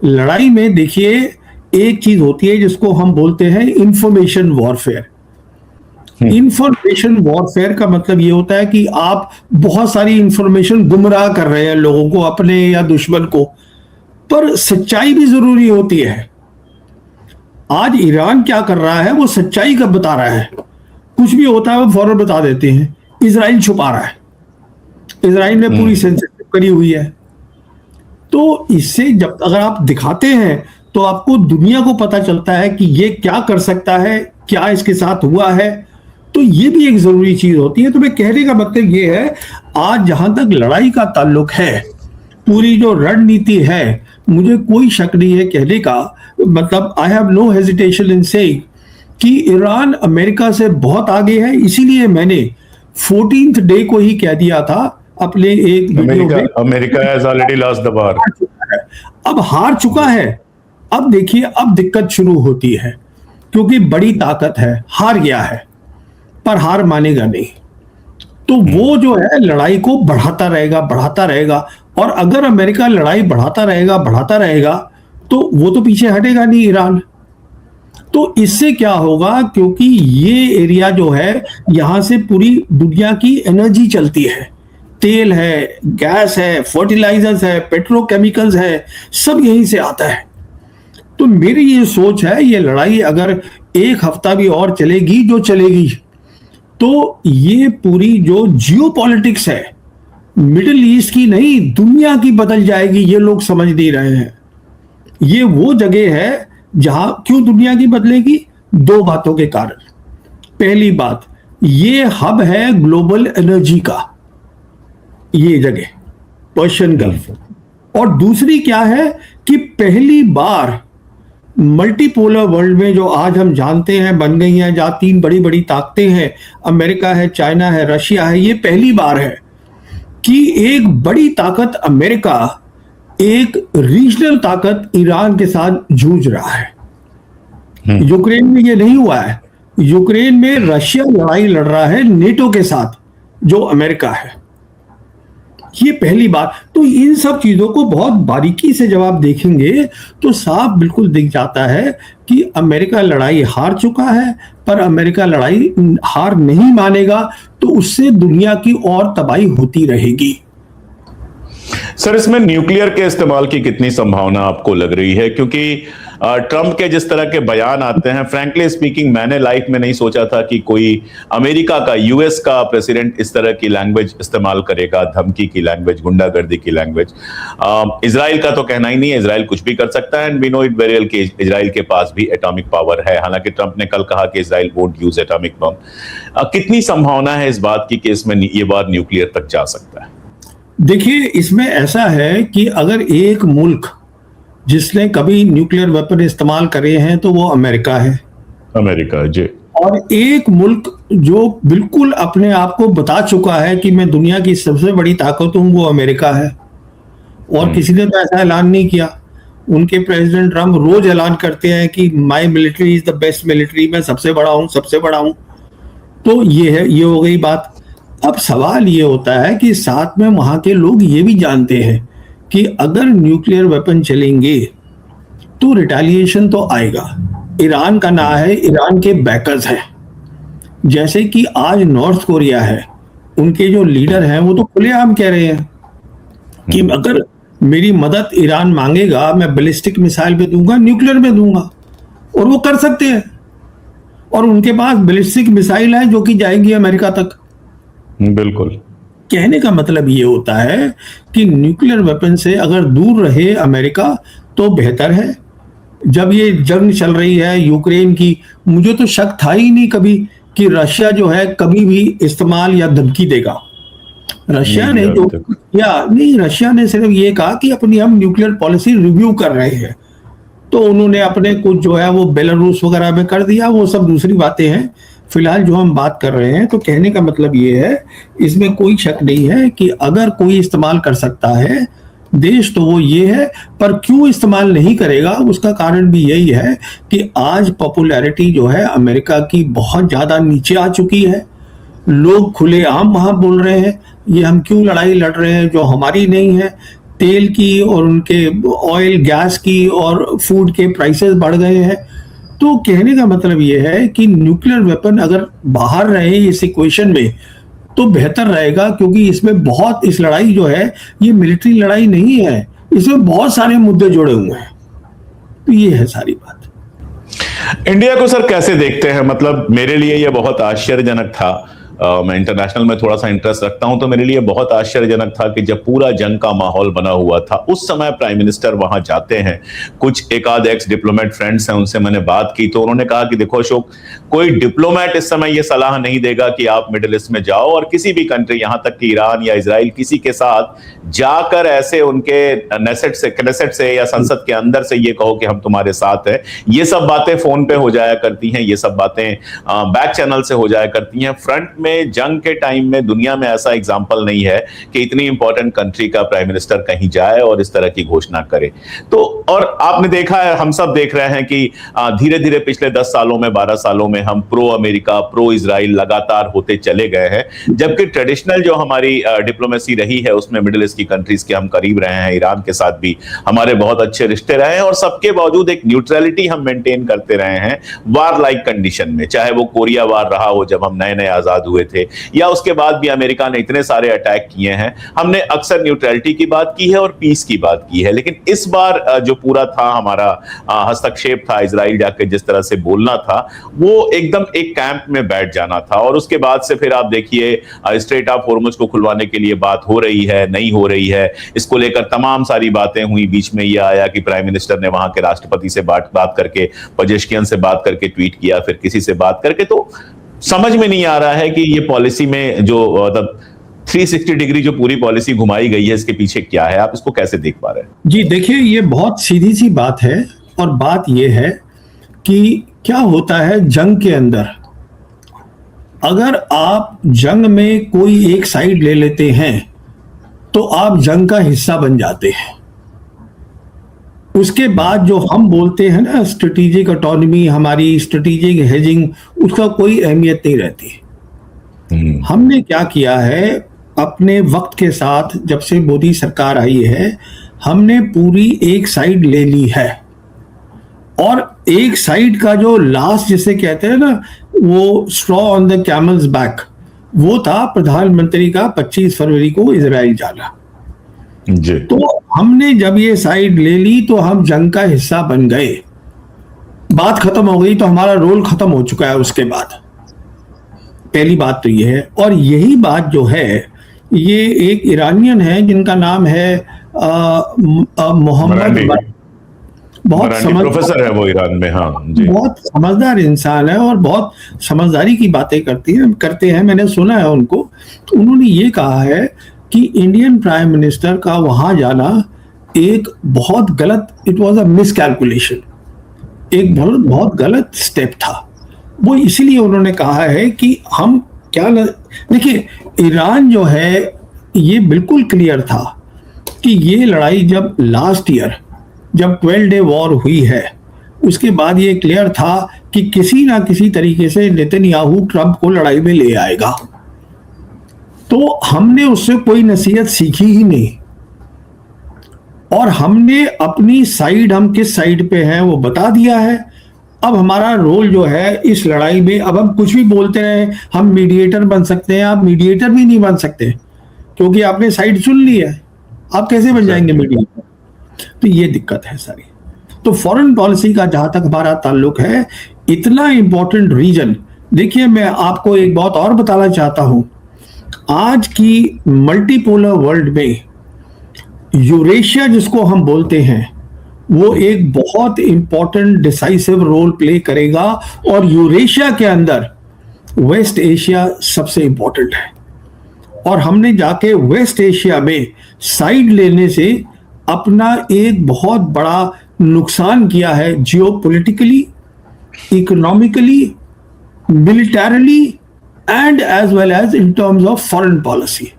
लड़ाई में देखिए एक चीज होती है जिसको हम बोलते हैं इंफॉर्मेशन वॉरफेयर। इंफॉर्मेशन वॉरफेयर का मतलब ये होता है कि आप बहुत सारी इंफॉर्मेशन गुमराह कर रहे हैं लोगों को, अपने या दुश्मन को, पर सच्चाई भी जरूरी होती है। आज ईरान क्या कर रहा है वो सच्चाई का बता रहा है, कुछ भी होता है वो फौरन बता देते हैं। इजराइल छुपा रहा है, इजराइल ने पूरी सेंसिटिव करी हुई है। तो इससे जब अगर आप दिखाते हैं तो आपको दुनिया को पता चलता है कि ये क्या कर सकता है, क्या इसके साथ हुआ है। तो ये भी एक जरूरी चीज होती है। तो मैं कहने का मतलब ये है, आज जहां तक लड़ाई का ताल्लुक है, पूरी जो रणनीति है, मुझे कोई शक नहीं है कहने का, मतलब I have no hesitation in saying कि ईरान अमेरिका से बहुत आगे है। इसीलिए मैंने 14th डे को ही कह दिया था अपने एक वीडियो में, America has already lost the war. अब हार चुका है। अब देखिए अब दिक्कत शुरू होती है, क्योंकि बड़ी ताकत है, हार गया है पर हार मानेगा नहीं। तो वो जो है लड़ाई को बढ़ाता रहेगा, बढ़ाता रहेगा। और अगर अमेरिका लड़ाई बढ़ाता रहेगा तो वो तो पीछे हटेगा नहीं ईरान। तो इससे क्या होगा, क्योंकि ये एरिया जो है यहां से पूरी दुनिया की एनर्जी चलती है, तेल है, गैस है, फर्टिलाइजर्स है, पेट्रोकेमिकल्स है, सब यहीं से आता है। तो मेरी ये सोच है, ये लड़ाई अगर एक हफ्ता भी और चलेगी, जो चलेगी, तो ये पूरी जो जियोपॉलिटिक्स है मिडिल ईस्ट की नहीं, दुनिया की बदल जाएगी। ये लोग समझ नहीं रहे हैं। ये वो जगह है जहां क्यों दुनिया की बदलेगी, दो बातों के कारण। पहली बात, ये हब है ग्लोबल एनर्जी का, ये जगह पर्शियन गल्फ। और दूसरी क्या है कि पहली बार मल्टीपोलर वर्ल्ड में, जो आज हम जानते हैं बन गई हैं, जहां तीन बड़ी बड़ी ताकतें हैं, अमेरिका है, चाइना है, रशिया है, ये पहली बार है कि एक बड़ी ताकत अमेरिका एक रीजनल ताकत ईरान के साथ जूझ रहा है। यूक्रेन में ये नहीं हुआ है। यूक्रेन में रशिया लड़ाई लड़ रहा है नेटो के साथ, जो अमेरिका है। ये पहली बात। तो इन सब चीजों को बहुत बारीकी से जब आप देखेंगे तो साफ बिल्कुल दिख जाता है कि अमेरिका लड़ाई हार चुका है, पर अमेरिका लड़ाई हार नहीं मानेगा, तो उससे दुनिया की और तबाही होती रहेगी। सर, इसमें न्यूक्लियर के इस्तेमाल की कितनी संभावना आपको लग रही है? क्योंकि ट्रंप के जिस तरह के बयान आते हैं, फ्रैंकली स्पीकिंग मैंने लाइफ में नहीं सोचा था कि कोई अमेरिका का, यूएस का प्रेसिडेंट इस तरह की लैंग्वेज इस्तेमाल करेगा, धमकी की लैंग्वेज, गुंडागर्दी की लैंग्वेज। इजराइल का तो कहना ही नहीं है, इजराइल कुछ भी कर सकता है, and we know it very well कि इजराइल के पास भी एटॉमिक पावर है। हालांकि ट्रंप ने कल कहा कि Israel won't use atomic bomb. कितनी संभावना है इस बात की कि इसमें ये बात न्यूक्लियर तक जा सकता है? देखिए, इसमें ऐसा है कि अगर एक मुल्क जिसने कभी न्यूक्लियर वेपन इस्तेमाल करे हैं तो वो अमेरिका है। अमेरिका जी। और एक मुल्क जो बिल्कुल अपने आप को बता चुका है कि मैं दुनिया की सबसे बड़ी ताकत हूं, वो अमेरिका है। और किसी ने तो ऐसा ऐलान नहीं किया। उनके प्रेसिडेंट ट्रंप रोज ऐलान करते हैं कि my military is the best military, मैं सबसे बड़ा हूं, सबसे बड़ा हूं। तो ये है, ये हो गई बात। अब सवाल ये होता है कि साथ में वहां के लोग ये भी जानते हैं कि अगर न्यूक्लियर वेपन चलेंगे तो रिटेलिएशन तो आएगा। ईरान का ना है, ईरान के बैकर्स हैं। जैसे कि आज नॉर्थ कोरिया है, उनके जो लीडर हैं वो तो खुलेआम कह रहे हैं कि अगर मेरी मदद ईरान मांगेगा, मैं बैलिस्टिक मिसाइल पे दूंगा, न्यूक्लियर में दूंगा। और वो कर सकते हैं। और उनके पास बैलिस्टिक मिसाइल है जो कि जाएंगी अमेरिका तक। बिल्कुल। कहने का मतलब ये होता है कि न्यूक्लियर वेपन से अगर दूर रहे अमेरिका तो बेहतर है। जब ये जंग चल रही है यूक्रेन की, मुझे तो शक था ही नहीं कभी कि रशिया जो है कभी भी इस्तेमाल या धमकी देगा। रशिया ने जो या नहीं, रशिया ने सिर्फ ये कहा कि अपनी हम न्यूक्लियर पॉलिसी रिव्यू कर रहे हैं। तो उन्होंने अपने कुछ जो है वो बेलारूस वगैरह में कर दिया, वो सब दूसरी बातें हैं। फिलहाल जो हम बात कर रहे हैं, तो कहने का मतलब ये है, इसमें कोई शक नहीं है कि अगर कोई इस्तेमाल कर सकता है देश तो वो ये है। पर क्यों इस्तेमाल नहीं करेगा, उसका कारण भी यही है कि आज पॉपुलैरिटी जो है अमेरिका की बहुत ज्यादा नीचे आ चुकी है। लोग खुलेआम वहां बोल रहे हैं ये हम क्यों लड़ाई लड़ रहे हैं जो हमारी नहीं है। तेल की और उनके ऑयल गैस की और फूड के प्राइसेस बढ़ गए हैं। तो कहने का मतलब ये है कि न्यूक्लियर वेपन अगर बाहर रहे इस इक्वेशन में तो बेहतर रहेगा, क्योंकि इसमें बहुत, इस लड़ाई जो है ये मिलिट्री लड़ाई नहीं है, इसमें बहुत सारे मुद्दे जुड़े हुए हैं। तो ये है सारी बात। इंडिया को सर कैसे देखते हैं? मतलब मेरे लिए यह बहुत आश्चर्यजनक था। मैं इंटरनेशनल में थोड़ा सा इंटरेस्ट रखता हूं, तो मेरे लिए बहुत आश्चर्यजनक था कि जब पूरा जंग का माहौल बना हुआ था उस समय प्राइम मिनिस्टर वहां जाते हैं। कुछ एक आध एक्स डिप्लोमेट फ्रेंड्स हैं, उनसे मैंने बात की तो उन्होंने कहा कि देखो अशोक, कोई डिप्लोमेट इस समय यह सलाह नहीं देगा कि आप मिडिल ईस्ट में जाओ और किसी भी कंट्री, यहां तक कि ईरान या इजराइल, किसी के साथ जाकर ऐसे उनके नेसेट से या संसद के अंदर से ये कहो कि हम तुम्हारे साथ हैं। ये सब बातें फोन पे हो जाया करती हैं, ये सब बातें बैक चैनल से हो जाया करती हैं। फ्रंट में जंग के टाइम में दुनिया में ऐसा एग्जांपल नहीं है कि इतनी इंपॉर्टेंट कंट्री का प्राइम मिनिस्टर कहीं जाए और इस तरह की घोषणा करे। तो और आपने देखा है, हम सब देख रहे हैं कि धीरे धीरे पिछले 10 सालों में, 12 सालों में हम प्रो अमेरिका, प्रो इजराइल लगातार होते चले गए हैं, जबकि ट्रेडिशनल जो हमारी डिप्लोमेसी रही है उसमें मिडिल ईस्ट की कंट्रीज के हम करीब रहे हैं। ईरान के साथ भी हमारे बहुत अच्छे रिश्ते रहे हैं और सबके बावजूद एक न्यूट्रलिटी हम मेंटेन करते रहे हैं वार लाइक कंडीशन में, चाहे वो कोरिया वार रहा हो जब हम नए नए आजाद हुए थे, या उसके बाद भी अमेरिका ने इतने सारे अटैक किए हैं। हमने अक्सर न्यूट्रलिटी की बात की है और पीस की बात की है, लेकिन इस बार जो पूरा था हमारा हस्तक्षेप था, इजराइल जाके जिस तरह से बोलना था, वो एकदम एक कैंप में बैठ जाना था। और उसके बाद से फिर आप देखिए स्ट्रेट ऑफ हॉर्मुज को खुलवाने के लिए बात हो रही है, नहीं हो रही है, इसको लेकर तमाम सारी बातें हुई। बीच में यह आया कि प्राइम मिनिस्टर ने वहां के राष्ट्रपति से बात करके, पजेश्कियन से बात करके ट्वीट किया, फिर किसी से बात करके। तो समझ में नहीं आ रहा है कि ये पॉलिसी में जो 360 डिग्री जो पूरी पॉलिसी घुमाई गई है, इसके पीछे क्या है? आप इसको कैसे देख पा रहे हैं? जी देखिए, ये बहुत सीधी सी बात है और बात ये है कि क्या होता है जंग के अंदर, अगर आप जंग में कोई एक साइड ले लेते हैं तो आप जंग का हिस्सा बन जाते हैं। उसके बाद जो हम बोलते हैं ना स्ट्रेटेजिक ऑटोनॉमी, हमारी स्ट्रेटेजिक हेजिंग, उसका कोई अहमियत नहीं रहती। हमने क्या किया है अपने वक्त के साथ, जब से मोदी सरकार आई है, हमने पूरी एक साइड ले ली है। और एक साइड का जो लास्ट जिसे कहते हैं ना, वो straw on the camel's back, वो था प्रधानमंत्री का 25 फरवरी को इजराइल जाना जी। तो हमने जब ये साइड ले ली तो हम जंग का हिस्सा बन गए, बात खत्म हो गई, तो हमारा रोल खत्म हो चुका है उसके बाद। पहली बात तो ये है। और यही बात जो है, ये एक ईरानियन है जिनका नाम है मोहम्मद, बहुत प्रोफेसर है वो ईरान में। हाँ जी। बहुत समझदार इंसान है और बहुत समझदारी की बातें करते हैं, मैंने सुना है उनको। तो उन्होंने ये कहा है कि इंडियन प्राइम मिनिस्टर का वहां जाना एक बहुत गलत, इट वाज अ मिसकैलकुलेशन, एक बहुत गलत स्टेप था। वो इसीलिए उन्होंने कहा है कि हम क्या, देखिए ईरान जो है ये बिल्कुल क्लियर था कि ये लड़ाई जब लास्ट ईयर जब 12 डे वॉर हुई है, उसके बाद ये क्लियर था कि किसी ना किसी तरीके से नेतन्याहू ट्रंप को लड़ाई में ले आएगा। तो हमने उससे कोई नसीहत सीखी ही नहीं और हमने अपनी साइड, हम किस साइड पे हैं वो बता दिया है। अब हमारा रोल जो है इस लड़ाई में, अब हम कुछ भी बोलते रहे हम मीडिएटर बन सकते हैं, आप मीडिएटर भी नहीं बन सकते क्योंकि आपने साइड चुन ली है, आप कैसे बन जाएंगे मीडिएटर? तो ये दिक्कत है सारी। तो फॉरेन पॉलिसी का जहां तक हमारा ताल्लुक है, इतना इंपॉर्टेंट रीजन, देखिए मैं आपको एक बात और बताना चाहता हूं, आज की मल्टीपोलर वर्ल्ड में यूरेशिया जिसको हम बोलते हैं, वो एक बहुत इंपॉर्टेंट डिसाइसिव रोल प्ले करेगा और यूरेशिया के अंदर वेस्ट एशिया सबसे इंपॉर्टेंट है। और हमने जाके वेस्ट एशिया में साइड लेने से अपना एक बहुत बड़ा नुकसान किया है, geopolitically, economically, militarily and as well as in terms of foreign policy.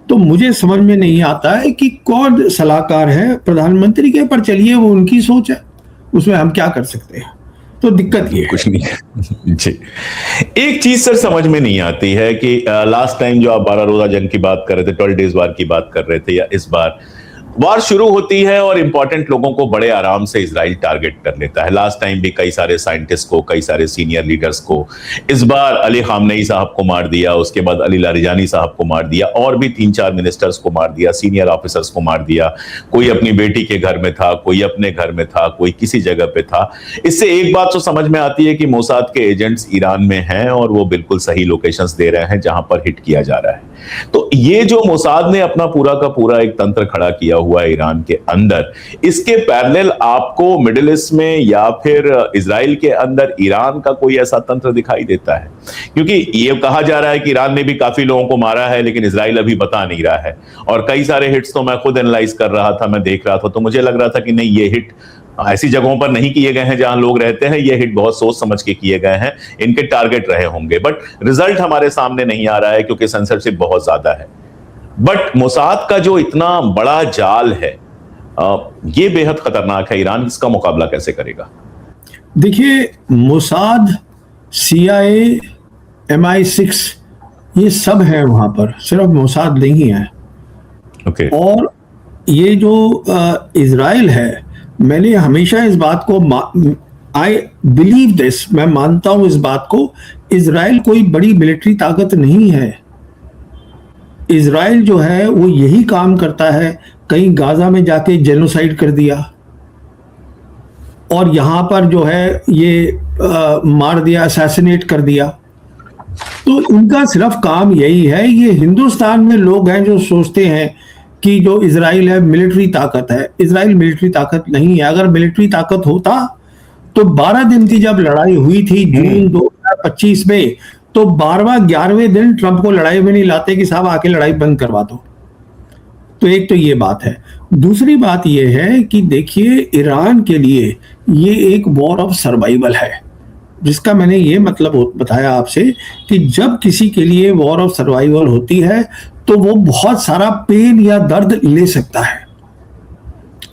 तो मुझे समझ में नहीं आता है कि कौन सलाहकार है प्रधानमंत्री के, पर चलिए वो उनकी सोच है, उसमें हम क्या कर सकते हैं। तो दिक्कत ये कुछ नहीं है जी। एक चीज सर समझ में नहीं आती है कि लास्ट टाइम जो आप 12 रोजा जंग की बात कर रहे थे, 12 डेज वार की बात कर रहे थे, या इस बार वार शुरू होती है और इंपॉर्टेंट लोगों को बड़े आराम से इजराइल टारगेट कर लेता है। लास्ट टाइम भी कई सारे साइंटिस्ट को, कई सारे सीनियर लीडर्स को, इस बार अली खामनेई साहब को मार दिया, उसके बाद अली लारिजानी साहब को मार दिया, और भी 3-4 मिनिस्टर्स को मार दिया, सीनियर ऑफिसर्स को मार दिया। कोई अपनी बेटी के घर में था, कोई अपने घर में था, कोई किसी जगह पे था। इससे एक बात तो समझ में आती है कि मोसाद के एजेंट्स ईरान में हैं और वो बिल्कुल सही लोकेशंस दे रहे हैं जहां पर हिट किया जा रहा है। तो ये जो मोसाद ने अपना पूरा का पूरा एक तंत्र खड़ा किया हुआ है ईरान के अंदर, इसके पैरेलल आपको मिडिल ईस्ट में या फिर इजराइल के अंदर ईरान का कोई ऐसा तंत्र दिखाई देता है? क्योंकि ये कहा जा रहा है कि ईरान ने भी काफी लोगों को मारा है, लेकिन इजराइल अभी बता नहीं रहा है। और कई सारे हिट्स तो मैं खुद एनालाइज कर रहा था, मैं देख रहा था, तो मुझे लग रहा था कि नहीं, ये हिट ऐसी जगहों पर नहीं किए गए हैं जहां लोग रहते हैं, ये हिट बहुत सोच समझ के किए गए हैं, इनके टारगेट रहे होंगे। बट रिजल्ट हमारे सामने नहीं आ रहा है क्योंकि सेंसरशिप बहुत ज्यादा है। बट मोसाद का जो इतना बड़ा जाल है, ये बेहद खतरनाक है। ईरान इसका मुकाबला कैसे करेगा? देखिए, मोसाद, CIA, MI6 ये सब है वहां पर, सिर्फ मोसाद नहीं है। ओके। और ये जो इजराइल है, मैंने हमेशा इस बात को, आई बिलीव दिस, मैं मानता हूं इस बात को, इजराइल कोई बड़ी मिलिट्री ताकत नहीं है। इजराइल जो है वो यही काम करता है, कहीं गाजा में जाके जेनोसाइड कर दिया और यहां पर जो है ये मार दिया, असैसिनेट कर दिया। तो इनका सिर्फ काम यही है। ये हिंदुस्तान में लोग हैं जो सोचते हैं कि जो इजराइल है मिलिट्री ताकत है। इजराइल मिलिट्री ताकत नहीं है। अगर मिलिट्री ताकत होता तो 12 दिन की जब लड़ाई हुई थी जून 2025 में, तो 12वें-11वें दिन ट्रंप को लड़ाई में नहीं लाते कि साहब आके लड़ाई बंद करवा दो। तो एक तो ये बात है। दूसरी बात ये है कि देखिए, ईरान के लिए ये एक वॉर ऑफ सर्वाइवल है, जिसका मैंने ये मतलब बताया आपसे कि जब किसी के लिए वॉर ऑफ सर्वाइवल होती है तो वो बहुत सारा पेन या दर्द ले सकता है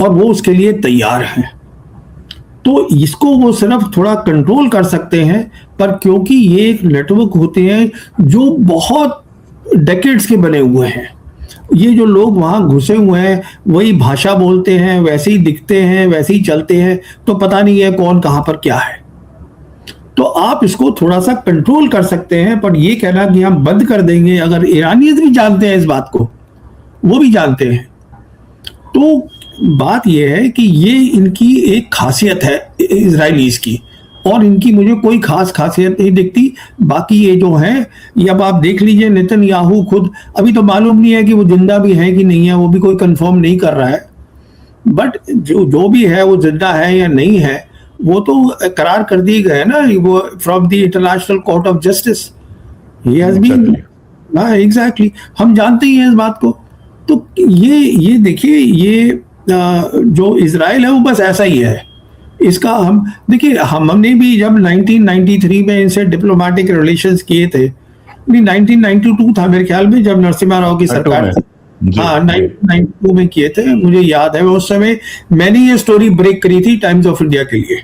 और वो उसके लिए तैयार है। तो इसको वो सिर्फ थोड़ा कंट्रोल कर सकते हैं, पर क्योंकि ये एक नेटवर्क होते हैं जो बहुत डेकेड्स के बने हुए हैं, ये जो लोग वहां घुसे हुए हैं वही भाषा बोलते हैं, वैसे ही दिखते हैं, वैसे ही चलते हैं, तो पता नहीं है कौन कहां पर क्या है। तो आप इसको थोड़ा सा कंट्रोल कर सकते हैं, पर ये कहना कि हम बंद कर देंगे, अगर ईरानियत भी जानते हैं इस बात को, वो भी जानते हैं। तो बात यह है कि ये इनकी एक खासियत है इजराइलीज की, और इनकी मुझे कोई खास खासियत नहीं दिखती। बाकी ये जो है, ये अब आप देख लीजिए, नेतन्याहू खुद, अभी तो मालूम नहीं है कि वो जिंदा भी है कि नहीं है, वो भी कोई कंफर्म नहीं कर रहा है। बट जो भी है वो जिंदा है या नहीं है, वो तो करार कर दिए गए ना, वो from the international court of justice he has been. हाँ, एग्जैक्टली, हम जानते ही हैं इस बात को। तो ये देखिए, ये जो इजराइल है वो बस ऐसा ही है। इसका हम देखिए, हमने भी जब 1993 में इनसे डिप्लोमेटिक रिलेशंस किए थे, 1992 था मेरे ख्याल में, जब नरसिम्हा राव की सरकार, हाँ 1992 में किए थे, मुझे याद है। उस समय मैंने ये स्टोरी ब्रेक करी थी टाइम्स ऑफ इंडिया के लिए।